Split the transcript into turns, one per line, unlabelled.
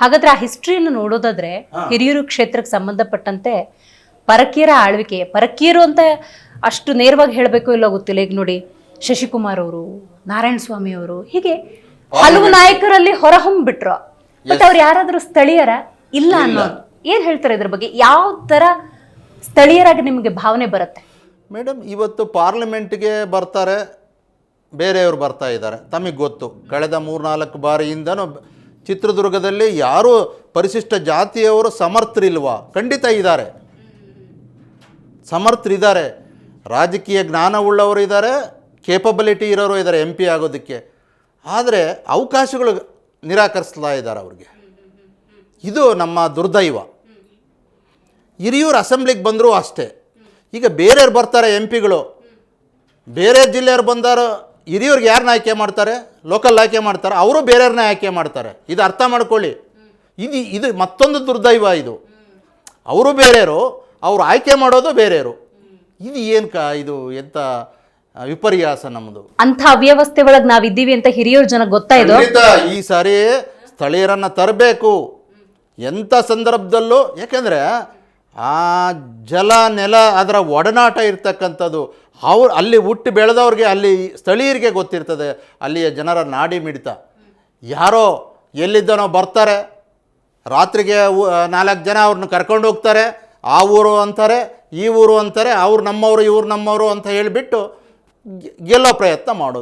ಹಾಗಾದ್ರೆ ಆ ಹಿಸ್ಟ್ರಿಯನ್ನು ನೋಡೋದಾದ್ರೆ ಹಿರಿಯೂರು ಕ್ಷೇತ್ರಕ್ಕೆ ಸಂಬಂಧಪಟ್ಟಂತೆ ಪರಕೀಯರ ಆಳ್ವಿಕೆ, ಪರಕೀಯರು ಅಂತ ಅಷ್ಟು ನೇರವಾಗಿ ಹೇಳಬೇಕು ಇಲ್ಲ ಗೊತ್ತಿಲ್ಲ. ಈಗ ನೋಡಿ, ಶಶಿಕುಮಾರ್ ಅವರು, ನಾರಾಯಣ ಸ್ವಾಮಿ ಅವರು, ಹೀಗೆ ಹಲವು ನಾಯಕರಲ್ಲಿ ಹೊರಹೊಮ್ಬಿಟ್ರು. ಬಟ್ ಅವ್ರು ಯಾರಾದ್ರೂ ಸ್ಥಳೀಯರ ಇಲ್ಲ ಅನ್ನೋದು ಏನ್ ಹೇಳ್ತಾರೆ ಇದ್ರ ಬಗ್ಗೆ? ಯಾವ ತರ ಸ್ಥಳೀಯರಾಗಿ ನಿಮಗೆ ಭಾವನೆ ಬರುತ್ತೆ?
ಮೇಡಮ್, ಇವತ್ತು ಪಾರ್ಲಿಮೆಂಟ್ಗೆ ಬರ್ತಾರೆ, ಬೇರೆಯವರು ಬರ್ತಾ ಇದ್ದಾರೆ. ತಮಗೆ ಗೊತ್ತು, ಕಳೆದ 3-4 ಬಾರಿಯಿಂದನೂ ಚಿತ್ರದುರ್ಗದಲ್ಲಿ ಯಾರೂ ಪರಿಶಿಷ್ಟ ಜಾತಿಯವರು ಸಮರ್ಥರಿಲ್ವಾ? ಖಂಡಿತ ಇದ್ದಾರೆ, ಸಮರ್ಥರಿದ್ದಾರೆ. ರಾಜಕೀಯ ಜ್ಞಾನವುಳ್ಳವರು ಇದ್ದಾರೆ, ಕೇಪಬಿಲಿಟಿ ಇರೋರು ಇದ್ದಾರೆ MP ಆಗೋದಕ್ಕೆ. ಆದರೆ ಅವಕಾಶಗಳು ನಿರಾಕರಿಸ್ತಾ ಇದ್ದಾರೆ ಅವ್ರಿಗೆ. ಇದು ನಮ್ಮ ದುರ್ದೈವ. ಹಿರಿಯೂರು ಅಸೆಂಬ್ಲಿಗೆ ಬಂದರೂ ಅಷ್ಟೇ. ಈಗ ಬೇರೆಯವ್ರು ಬರ್ತಾರೆ MPಗಳು, ಬೇರೆ ಜಿಲ್ಲೆಯವ್ರು ಬಂದಾರು, ಹಿರಿಯೂರಿಗೆ ಯಾರನ್ನ ಆಯ್ಕೆ ಮಾಡ್ತಾರೆ? ಲೋಕಲ್ ಆಯ್ಕೆ ಮಾಡ್ತಾರೆ, ಅವರು ಬೇರೆಯವ್ರನ್ನ ಆಯ್ಕೆ ಮಾಡ್ತಾರೆ. ಇದು ಅರ್ಥ ಮಾಡ್ಕೊಳ್ಳಿ. ಇದು ಮತ್ತೊಂದು ದುರ್ದೈವ. ಇದು ಅವರು ಬೇರೆಯವರು, ಅವರು ಆಯ್ಕೆ ಮಾಡೋದು ಬೇರೆಯವರು. ಇದು ಇದು ಎಂಥ ವಿಪರ್ಯಾಸ ನಮ್ಮದು.
ಅಂಥ ಅವ್ಯವಸ್ಥೆ ಒಳಗೆ ನಾವಿದ್ದೀವಿ ಅಂತ ಹಿರಿಯೂರು ಜನ ಗೊತ್ತಾಯ್ತು.
ಈ ಸಾರಿ ಸ್ಥಳೀಯರನ್ನು ತರಬೇಕು ಎಂಥ ಸಂದರ್ಭದಲ್ಲೂ. ಯಾಕೆಂದರೆ ಆ ಜಲ ನೆಲ ಅದರ ಒಡನಾಟ ಇರ್ತಕ್ಕಂಥದ್ದು ಅಲ್ಲಿ ಹುಟ್ಟಿ ಬೆಳೆದವ್ರಿಗೆ, ಅಲ್ಲಿ ಸ್ಥಳೀಯರಿಗೆ ಗೊತ್ತಿರ್ತದೆ ಅಲ್ಲಿಯ ಜನರ ನಾಡಿ ಮಿಡಿತ. ಯಾರೋ ಎಲ್ಲಿದ್ದನೋ ಬರ್ತಾರೆ, ರಾತ್ರಿಗೆ 4 ಜನ ಅವ್ರನ್ನ ಕರ್ಕೊಂಡು ಹೋಗ್ತಾರೆ. ಆ ಊರು ಅಂತಾರೆ, ಈ ಊರು ಅಂತಾರೆ, ಅವ್ರು ನಮ್ಮವರು ಇವ್ರು ನಮ್ಮವರು ಅಂತ ಹೇಳಿಬಿಟ್ಟು ಗೆಲ್ಲೋ ಪ್ರಯತ್ನ ಮಾಡೋದು.